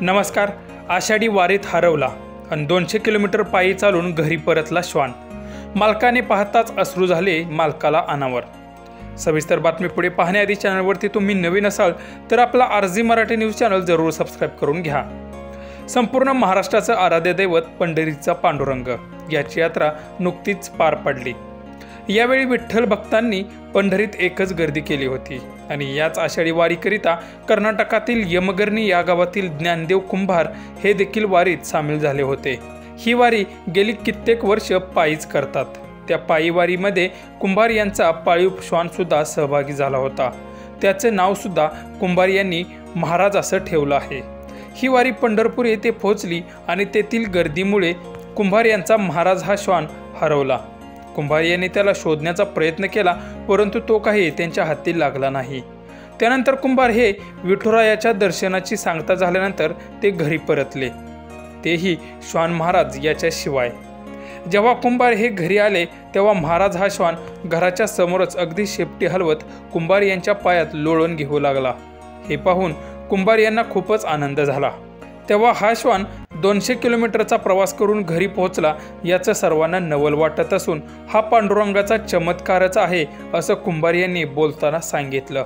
नमस्कार. आषाढी वारीत हरवला आणि 200 किलोमीटर पायी चालून घरी परतला श्वान. मालकाने पाहताच अश्रू झाले मालकाला अनावर. सविस्तर बातमी पुढे पाहण्याआधी चॅनलवरती तुम्ही नवीन असाल तर आपला आरजी मराठी न्यूज चॅनल जरूर सबस्क्राईब करून घ्या. संपूर्ण महाराष्ट्राचं आराध्य दैवत पंढरीचा पांडुरंग याची यात्रा नुकतीच पार पडली. यावेळी विठ्ठल भक्तांनी पंढरीत एकच गर्दी केली होती आणि याच आषाढी वारीकरिता कर्नाटकातील यमगर्णी या गावातील ज्ञानदेव कुंभार हे देखील वारीत सामील झाले होते. ही वारी गेली कित्येक वर्ष पायीच करतात. त्या पायी वारीमध्ये कुंभार यांचा पाळीव श्वान सुद्धा सहभागी झाला होता. त्याचे नाव सुद्धा कुंभार यांनी महाराज असं ठेवलं आहे. ही वारी पंढरपूर येथे पोहोचली आणि तेथील गर्दीमुळे कुंभार यांचा महाराज हा श्वान हरवला. कुंभार यांनी त्याला शोधण्याचा प्रयत्न केला, परंतु तो काही त्यांच्या हाती लागला नाही. त्यानंतर कुंभार हे विठुरायाच्या दर्शनाची सांगता झाल्यानंतर ते घरी परतले, तेही श्वान महाराज याच्याशिवाय. जेव्हा कुंभार हे घरी आले तेव्हा महाराज हा श्वान घराच्या समोरच अगदी शेपटी हलवत कुंभार यांच्या पायात लोळून घेऊ लागला. हे पाहून कुंभार यांना खूपच आनंद झाला. तेव्हा हा श्वान 200 किलोमीटरचा प्रवास करून घरी पोहोचला याचं सर्वांना नवल वाटत असून हा पांडुरंगाचा चमत्कारच आहे असं कुंभार यांनी बोलताना सांगितलं.